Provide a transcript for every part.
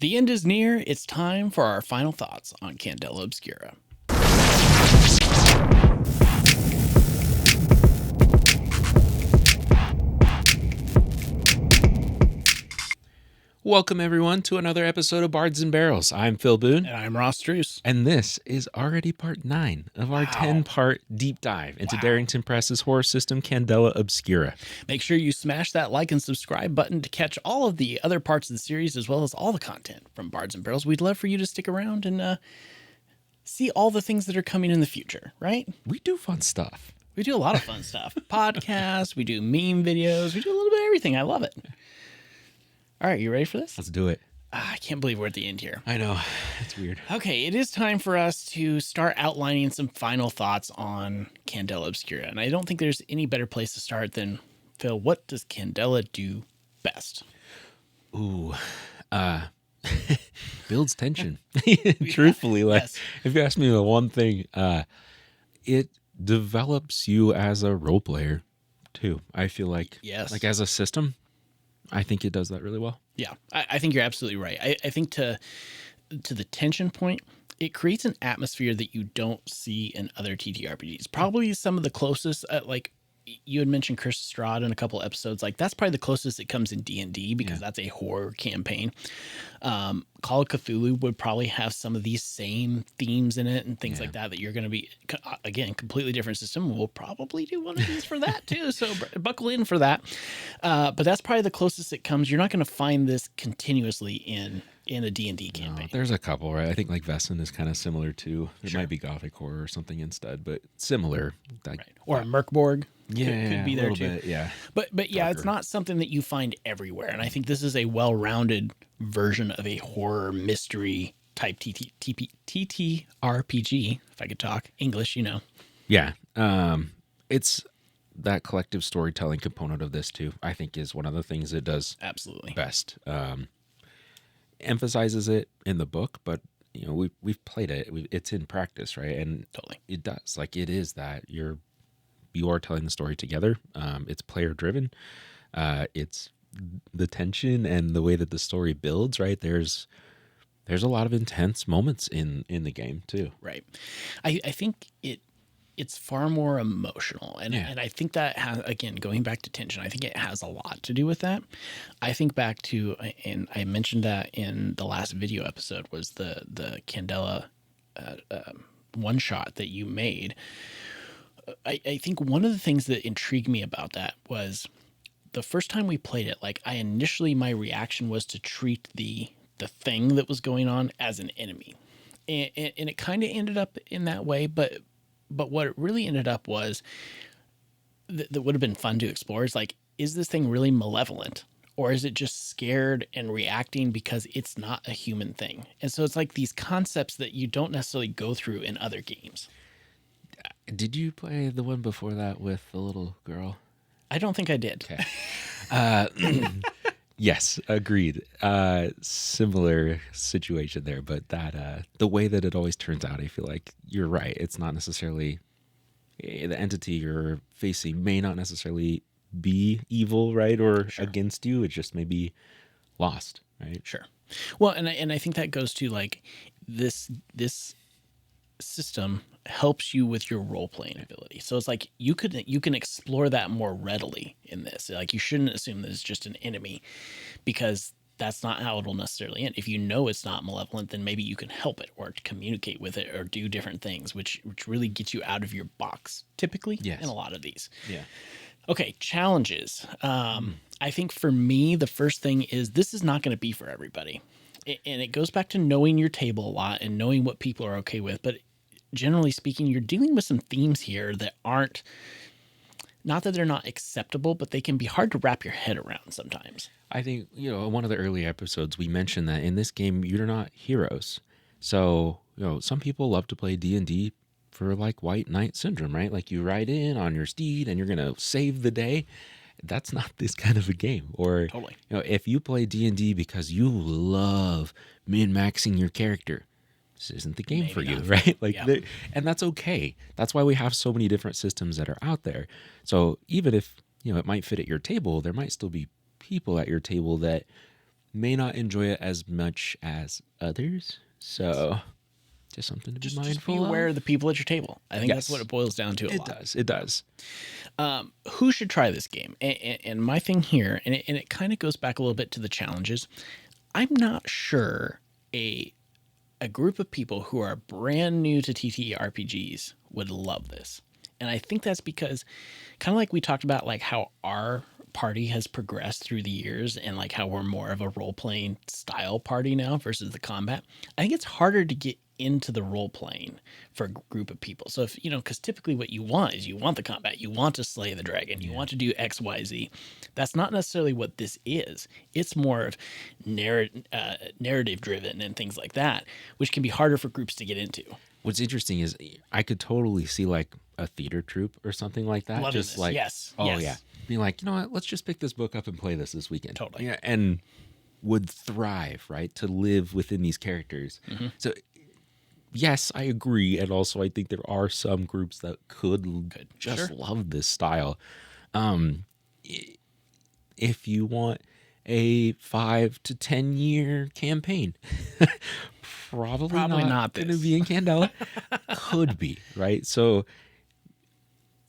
The end is near. It's time for our final thoughts on Candela Obscura. Welcome, everyone, to another episode of Bards and Barrels. I'm Phil Boone. And I'm Ross Druce. And this is already part 9 of our 10-part deep dive into Darrington Press's horror system, Candela Obscura. Make sure you smash that like and subscribe button to catch all of the other parts of the series, as well as all the content from Bards and Barrels. We'd love for you to stick around and see all the things that are coming in the future, right? We do fun stuff. We do a lot of fun stuff. Podcasts, we do meme videos, we do a little bit of everything. I love it. All right, you ready for this? Let's do it. I can't believe we're at the end here. I know. It's weird. Okay, it is time for us to start outlining some final thoughts on Candela Obscura. And I don't think there's any better place to start than, Phil, what does Candela do best? Ooh, builds tension. Truthfully, like, yes. If you ask me the one thing, it develops you as a role player, too. I feel like, yes. Like as a system, I think it does that really well. Yeah, I think you're absolutely right. I think to the tension point, it creates an atmosphere that you don't see in other TTRPGs. Probably some of the closest, like you had mentioned Chris Strahd in a couple episodes. Like that's probably the closest it comes in D&D because that's a horror campaign. Call of Cthulhu would probably have some of these same themes in it and things like that you're going to be, again, completely different system. We'll probably do one of these for that too. So buckle in for that. But that's probably the closest it comes. You're not going to find this continuously in a D&D campaign. There's a couple, right? I think like Vesson is kind of similar too. It might be Gothic horror or something instead, but similar. Like, right. Or a Merkborg. Yeah, could be there too. Bit, yeah. But yeah, it's not something that you find everywhere. And I think this is a well-rounded version of a horror mystery type TTRPG, if I could talk English, you know. Yeah. It's that collective storytelling component of this too, I think is one of the things it does absolutely best. Emphasizes it in the book, but you know, we've played it. It's in practice, right? And totally, it does. Like it is that you are telling the story together. It's player driven. It's the tension and the way that the story builds, right? There's a lot of intense moments in the game too. Right. I think it's far more emotional. And I think that has, again, going back to tension, I think it has a lot to do with that. I think back to, and I mentioned that in the last video episode, was the Candela one shot that you made. I think one of the things that intrigued me about that was the first time we played it, like my reaction was to treat the thing that was going on as an enemy. And it kind of ended up in that way, but what it really ended up was that would have been fun to explore is like, is this thing really malevolent? Or is it just scared and reacting because it's not a human thing? And so it's like these concepts that you don't necessarily go through in other games. Did you play the one before that with the little girl? I don't think I did. Okay. Yes, agreed. Similar situation there, but that the way that it always turns out, I feel like you're right. It's not necessarily the entity you're facing may not necessarily be evil, right, or against you. It just may be lost, right? Sure. Well, and I think that goes to like this system helps you with your role-playing ability. So it's like you can explore that more readily in this. Like you shouldn't assume that it's just an enemy because that's not how it'll necessarily end. If you know it's not malevolent, then maybe you can help it or communicate with it or do different things, which really gets you out of your box typically in a lot of these. Yeah. Okay, challenges. I think for me, the first thing is this is not going to be for everybody. And it goes back to knowing your table a lot and knowing what people are okay with. But generally speaking, you're dealing with some themes here that aren't, not that they're not acceptable, but they can be hard to wrap your head around sometimes. I think, you know, in one of the early episodes, we mentioned that in this game, you're not heroes. So, you know, some people love to play D&D for like White Knight syndrome, right? Like you ride in on your steed and you're going to save the day. That's not this kind of a game. Or, totally. You know, if you play D&D because you love min-maxing your character, this isn't the game for you, right? Like, and that's okay. That's why we have so many different systems that are out there. So even if, you know, it might fit at your table, there might still be people at your table that may not enjoy it as much as others. So just something to be mindful just be aware of the people at your table. I think that's what Yes. it boils down to a lot. It does. Who should try this game? And my thing here, and it kind of goes back a little bit to the challenges. I'm not sure a group of people who are brand new to TTRPGs would love this. And I think that's because kind of like we talked about, like how our party has progressed through the years and like how we're more of a role-playing style party now versus the combat. I think it's harder to get into the role playing for a group of people. So if, because typically what you want is you want the combat, you want to slay the dragon, you want to do X, Y, Z. That's not necessarily what this is. It's more of narrative driven and things like that, which can be harder for groups to get into. What's interesting is I could totally see like a theater troupe or something like that. Loving just this. like, Yes. oh yes. yeah, being like, you know what, let's just pick this book up and play this weekend. Totally. Yeah, and would thrive, right, to live within these characters. Mm-hmm. So yes, I agree, and also I think there are some groups that could just Sure. love this style. If you want a 5 to 10 year campaign, probably not going to be in Candela. Could be, right? So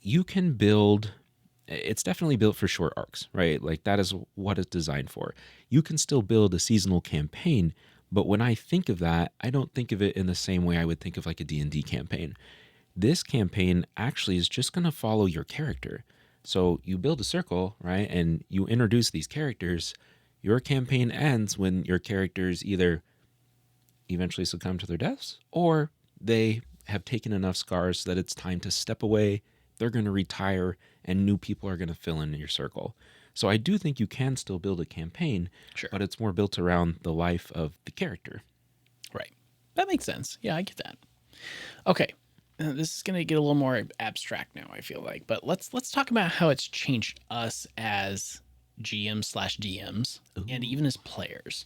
you can build. It's definitely built for short arcs, right? Like that is what it's designed for. You can still build a seasonal campaign, but when I think of that, I don't think of it in the same way I would think of like a D&D campaign. This campaign actually is just going to follow your character. So you build a circle, right? And you introduce these characters. Your campaign ends when your characters either eventually succumb to their deaths or they have taken enough scars that it's time to step away. They're going to retire and new people are going to fill in your circle. So I do think you can still build a campaign, Sure. but it's more built around the life of the character. Right. That makes sense. Yeah, I get that. Okay. This is going to get a little more abstract now, I feel like. But let's talk about how it's changed us as GM/DMs and even as players.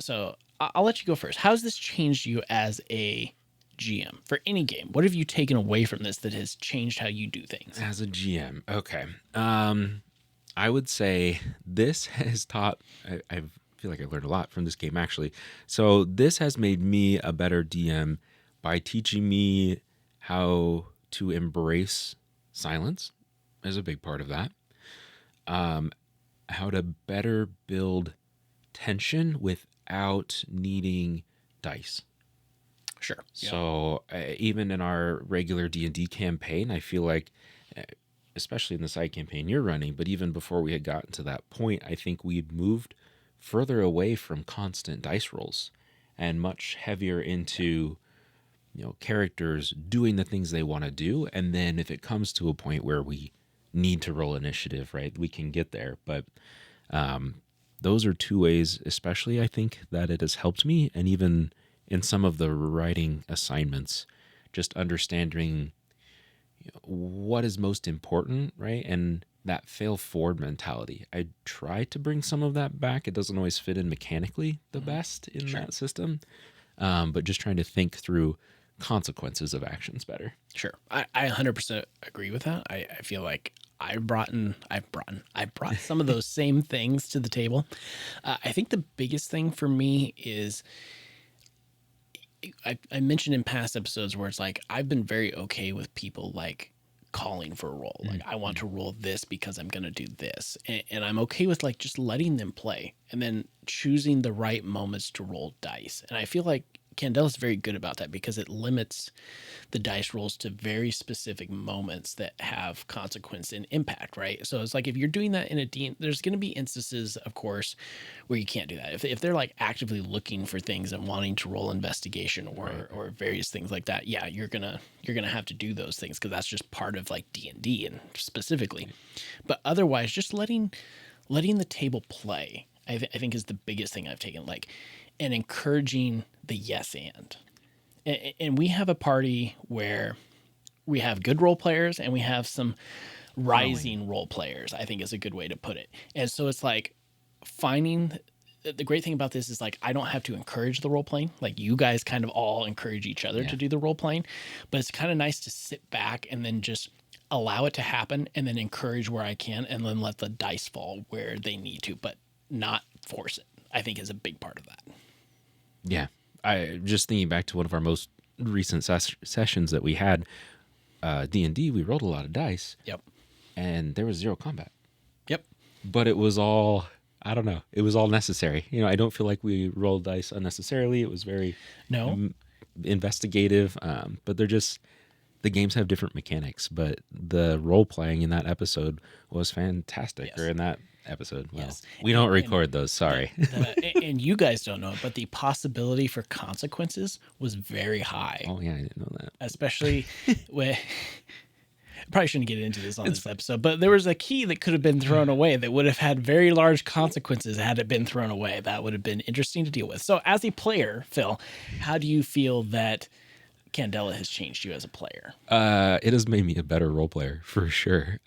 So I'll let you go first. How's this changed you as a GM for any game? What have you taken away from this that has changed how you do things? As a GM, okay. I would say this has taught, I feel like I learned a lot from this game actually. So this has made me a better DM by teaching me how to embrace silence as a big part of that. How to better build tension without needing dice. Sure. So even in our regular D&D campaign, I feel like, especially in the side campaign you're running, but even before we had gotten to that point, I think we'd moved further away from constant dice rolls and much heavier into, characters doing the things they want to do. And then if it comes to a point where we need to roll initiative, right, we can get there. But those are two ways, especially I think that it has helped me. And even in some of the writing assignments, just understanding what is most important, right? And that fail forward mentality. I try to bring some of that back. It doesn't always fit in mechanically the best in that system, but just trying to think through consequences of actions better. Sure. I 100% agree with that. I feel like I brought some of those same things to the table. I think the biggest thing for me is I mentioned in past episodes where it's like I've been very okay with people like calling for a roll. Like I want to roll this because I'm going to do this. And I'm okay with like just letting them play and then choosing the right moments to roll dice. And I feel like Candela's very good about that because it limits the dice rolls to very specific moments that have consequence and impact, right? So it's like if you're doing that in a D, there's going to be instances, of course, where you can't do that. If they're like actively looking for things and wanting to roll investigation or various things like that, yeah, you're gonna have to do those things because that's just part of like D&D and specifically. But otherwise, just letting the table play, I think is the biggest thing I've taken, like, and encouraging the yes and we have a party where we have good role players and we have some rising role players, I think is a good way to put it. And so it's like finding the great thing about this is like I don't have to encourage the role playing. Like you guys kind of all encourage each other to do the role playing, but it's kind of nice to sit back and then just allow it to happen and then encourage where I can and then let the dice fall where they need to, but not force it. I think is a big part of that. Yeah. I just thinking back to one of our most recent sessions that we had, D&D, we rolled a lot of dice. Yep. And there was 0 combat. Yep. But it was all, I don't know, it was all necessary. I don't feel like we rolled dice unnecessarily. It was very investigative, but they're just, the games have different mechanics, but the role playing in that episode was fantastic. Yes. Or in that episode. Well, Yes. we don't record those, sorry. And you guys don't know it, but the possibility for consequences was very high. Oh yeah, I didn't know that. Especially when probably shouldn't get into this on this episode, but there was a key that could have been thrown away that would have had very large consequences had it been thrown away. That would have been interesting to deal with. So as a player, Phil, how do you feel that Candela has changed you as a player? It has made me a better role player for sure.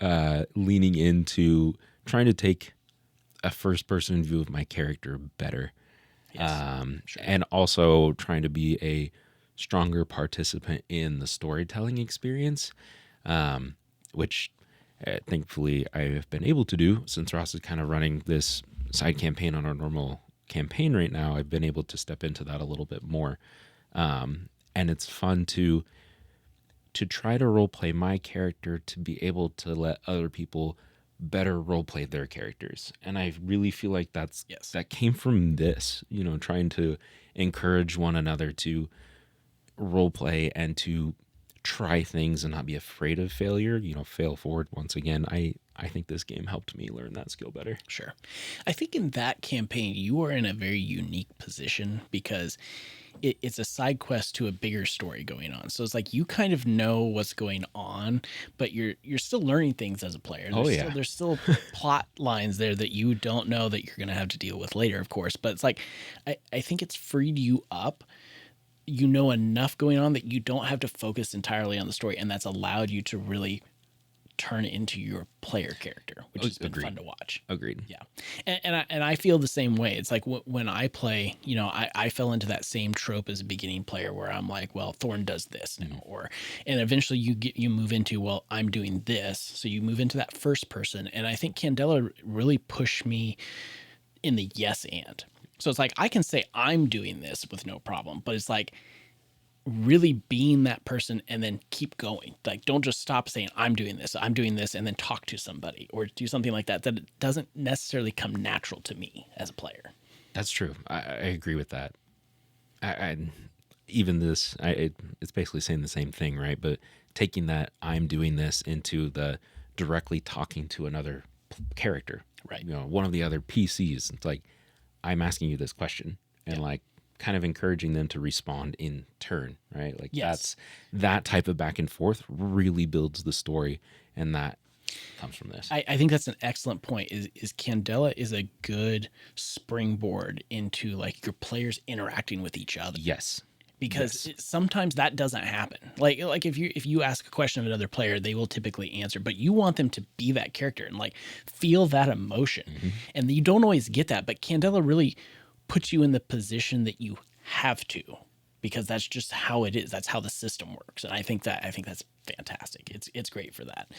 Leaning into trying to take a first person view of my character better. Yes, sure. And also trying to be a stronger participant in the storytelling experience, which thankfully I have been able to do since Ross is kind of running this side campaign on our normal campaign right now. I've been able to step into that a little bit more. And it's fun to try to role play my character to be able to let other people better role play their characters. And I really feel like that came from this, trying to encourage one another to role play and to try things and not be afraid of failure, fail forward once again. I think this game helped me learn that skill better. Sure. I think in that campaign, you are in a very unique position because it's a side quest to a bigger story going on. So it's like you kind of know what's going on, but you're still learning things as a player. There's still plot lines there that you don't know that you're going to have to deal with later, of course. But it's like I think it's freed you up. You know enough going on that you don't have to focus entirely on the story, and that's allowed you to really turn into your player character, which has been fun to watch. Agreed. Yeah. And I feel the same way. It's like when I play, I fell into that same trope as a beginning player where I'm like, well, Thorn does this now, and eventually you move into, well, I'm doing this. So you move into that first person. And I think Candela really pushed me in the yes and. So it's like, I can say I'm doing this with no problem, but it's like, really being that person and then keep going. Like, don't just stop saying I'm doing this, and then talk to somebody or do something like that it doesn't necessarily come natural to me as a player. That's true. I agree with that. It's basically saying the same thing, right? But taking that I'm doing this into the directly talking to another character, right? One of the other PCs. It's like, I'm asking you this question, and like kind of encouraging them to respond in turn, right? Like that's that type of back and forth really builds the story, and that comes from this. I think that's an excellent point. Is Candela is a good springboard into like your players interacting with each other. Yes. Because sometimes that doesn't happen. Like if you ask a question of another player, they will typically answer, but you want them to be that character and like feel that emotion. Mm-hmm. And you don't always get that, but Candela really puts you in the position that you have to, because that's just how it is. That's how the system works. And I think that's fantastic. It's great for that.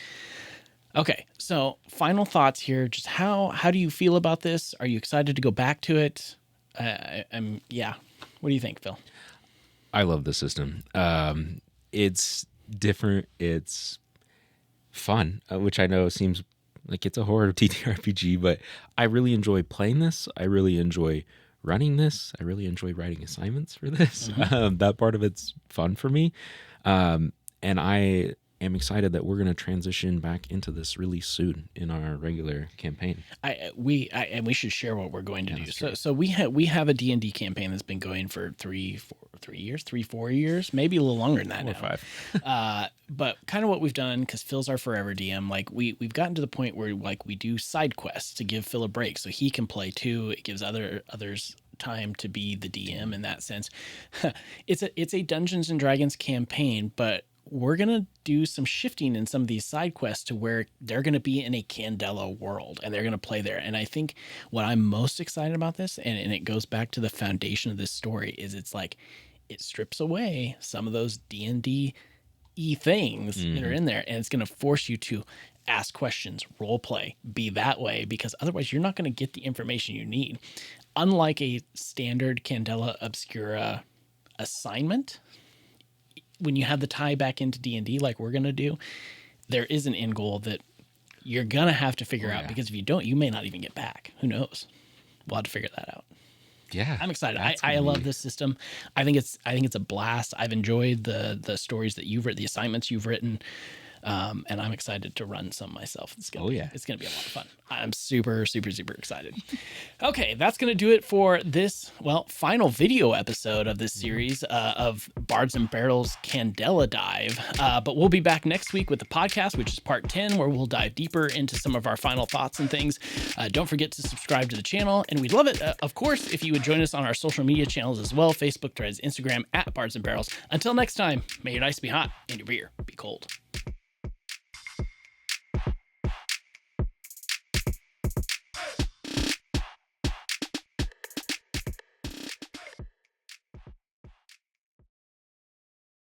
Okay, so final thoughts here. Just how do you feel about this? Are you excited to go back to it? Yeah. What do you think, Phil? I love the system. It's different. It's fun, which I know seems like it's a horror TTRPG, but I really enjoy playing this. I really enjoy running this. I really enjoy writing assignments for this. Mm-hmm. That part of it's fun for me. And I am excited that we're going to transition back into this really soon in our regular campaign. We should share what we're going to do. So we have a D&D campaign that's been going for 4 years, maybe a little longer than that 4 or 5. But kind of what we've done, because Phil's our forever DM, like we've gotten to the point where like we do side quests to give Phil a break so he can play too. It gives others time to be the DM in that sense. It's a Dungeons and Dragons campaign, but we're going to do some shifting in some of these side quests to where they're going to be in a Candela world and they're going to play there. And I think what I'm most excited about this, and it goes back to the foundation of this story, is it's like it strips away some of those D&D things that are in there, and it's going to force you to ask questions, role play, be that way, because otherwise you're not going to get the information you need. Unlike a standard Candela Obscura assignment, when you have the tie back into D&D like we're going to do, there is an end goal that you're going to have to figure out, because if you don't, you may not even get back. Who knows? We'll have to figure that out. Yeah, I'm excited. I love this system. I think it's a blast. I've enjoyed the stories that you've written, the assignments you've written. And I'm excited to run some myself. It's gonna be a lot of fun. I'm super, super, super excited. Okay, that's gonna do it for this, final video episode of this series of Bards and Barrels Candela Dive. But we'll be back next week with the podcast, which is part 10, where we'll dive deeper into some of our final thoughts and things. Don't forget to subscribe to the channel, and we'd love it, of course, if you would join us on our social media channels as well: Facebook, Threads, Instagram @Bards and Barrels. Until next time, may your dice be hot and your beer be cold.